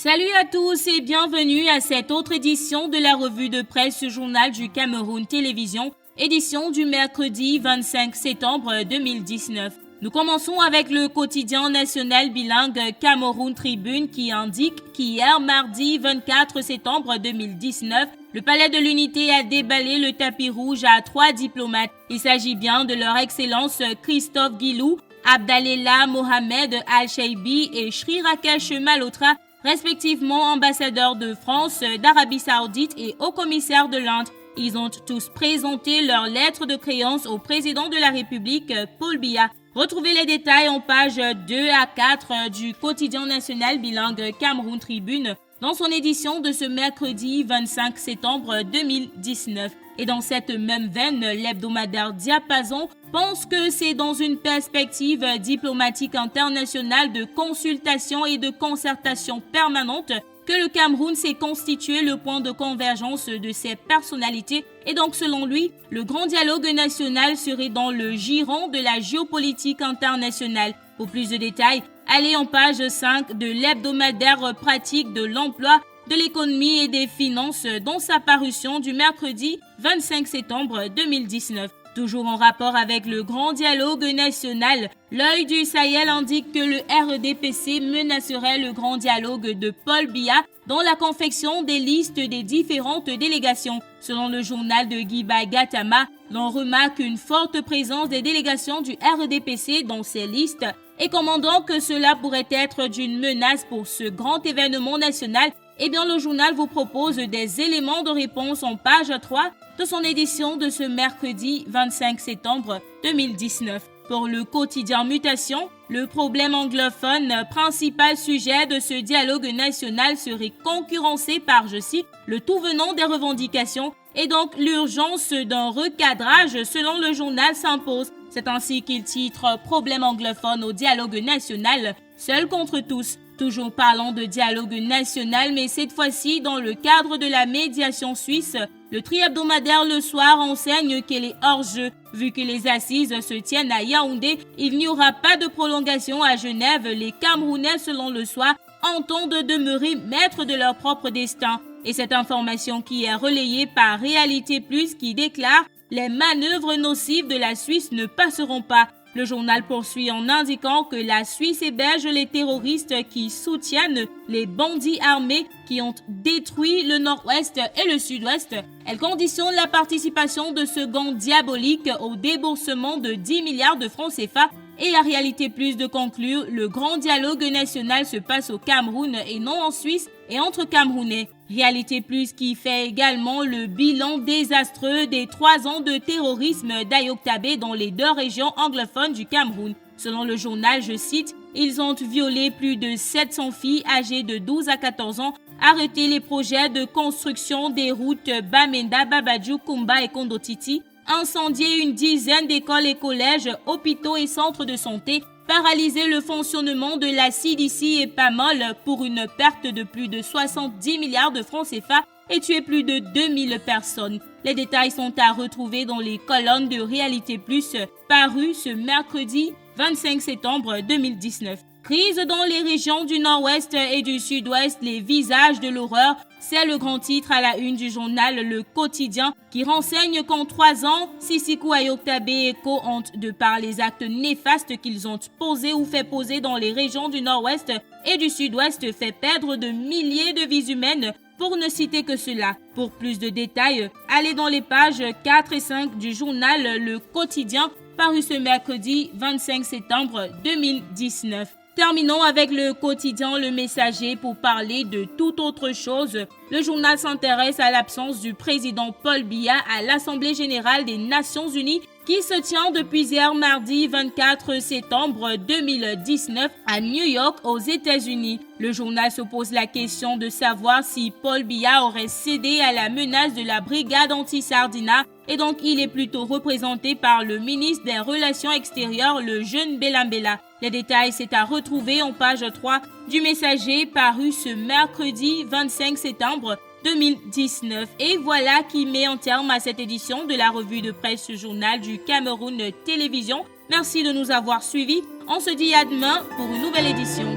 Salut à tous et bienvenue à cette autre édition de la revue de presse Journal du Cameroun Télévision, édition du mercredi 25 septembre 2019. Nous commençons avec le quotidien national bilingue Cameroun Tribune qui indique qu'hier, mardi 24 septembre 2019, le Palais de l'Unité a déballé le tapis rouge à 3 diplomates. Il s'agit bien de leur Excellence Christophe Guilou, Abdallah Mohamed Al-Shaibi et Sri Rakesh Malhotra, respectivement ambassadeurs de France, d'Arabie Saoudite et haut-commissaire de l'Inde. Ils ont tous présenté leur lettre de créance au président de la République, Paul Biya. Retrouvez les détails en pages 2 à 4 du quotidien national bilingue Cameroun Tribune dans son édition de ce mercredi 25 septembre 2019. Et dans cette même veine, l'hebdomadaire Diapason pense que c'est dans une perspective diplomatique internationale de consultation et de concertation permanente que le Cameroun s'est constitué le point de convergence de ses personnalités et donc selon lui, le grand dialogue national serait dans le giron de la géopolitique internationale. Pour plus de détails, allez en page 5 de l'hebdomadaire pratique de l'emploi, de l'économie et des finances dans sa parution du mercredi 25 septembre 2019. Toujours en rapport avec le grand dialogue national, l'œil du Sahel indique que le RDPC menacerait le grand dialogue de Paul Biya dans la confection des listes des différentes délégations. Selon le journal de Guiba Gatama, l'on remarque une forte présence des délégations du RDPC dans ces listes et commandant que cela pourrait être d'une menace pour ce grand événement national, eh bien le journal vous propose des éléments de réponse en page 3 de son édition de ce mercredi 25 septembre 2019. Pour le quotidien Mutation, le problème anglophone, principal sujet de ce dialogue national, serait concurrencé par, je cite, le tout venant des revendications et donc l'urgence d'un recadrage selon le journal s'impose. C'est ainsi qu'il titre « Problème anglophone au dialogue national, seul contre tous ». Toujours parlant de dialogue national, mais cette fois-ci dans le cadre de la médiation suisse, le tri-hebdomadaire Le Soir enseigne qu'elle est hors-jeu. Vu que les assises se tiennent à Yaoundé, il n'y aura pas de prolongation à Genève. Les Camerounais, selon Le Soir, entendent demeurer maîtres de leur propre destin. Et cette information qui est relayée par Réalité Plus qui déclare « Les manœuvres nocives de la Suisse ne passeront pas ». Le journal poursuit en indiquant que la Suisse héberge les terroristes qui soutiennent les bandits armés qui ont détruit le nord-ouest et le sud-ouest. Elle conditionne la participation de ce gang diabolique au déboursement de 10 milliards de francs CFA. Et la Réalité Plus de conclure, le grand dialogue national se passe au Cameroun et non en Suisse et entre Camerounais. Réalité Plus qui fait également le bilan désastreux des 3 ans de terrorisme d'Ayok Tabé dans les 2 régions anglophones du Cameroun. Selon le journal, je cite, « Ils ont violé plus de 700 filles âgées de 12 à 14 ans, arrêté les projets de construction des routes Bamenda, Babadjou, Kumba et Kondotiti, incendié une dizaine d'écoles et collèges, hôpitaux et centres de santé, paralysé le fonctionnement de la CDC et PAMOL pour une perte de plus de 70 milliards de francs CFA et tué plus de 2000 personnes. Les détails sont à retrouver dans les colonnes de Réalité Plus parues ce mercredi 25 septembre 2019. Crise dans les régions du nord-ouest et du sud-ouest, les visages de l'horreur, c'est le grand titre à la une du journal Le Quotidien qui renseigne qu'en 3 ans, Sisikou Ayok Tabé et co ont, de par les actes néfastes qu'ils ont posés ou fait poser dans les régions du nord-ouest et du sud-ouest, fait perdre de milliers de vies humaines, pour ne citer que cela. Pour plus de détails, allez dans les pages 4 et 5 du journal Le Quotidien paru ce mercredi 25 septembre 2019. Terminons avec le quotidien Le Messager pour parler de toute autre chose. Le journal s'intéresse à l'absence du président Paul Biya à l'Assemblée générale des Nations unies qui se tient depuis hier mardi 24 septembre 2019 à New York aux États-Unis. Le journal se pose la question de savoir si Paul Biya aurait cédé à la menace de la brigade anti-Sardina et donc il est plutôt représenté par le ministre des Relations extérieures, le jeune Belambela. Les détails, c'est à retrouver en page 3 du Messager paru ce mercredi 25 septembre 2019. Et voilà qui met en terme à cette édition de la revue de presse Journal du Cameroun Télévision. Merci de nous avoir suivis. On se dit à demain pour une nouvelle édition.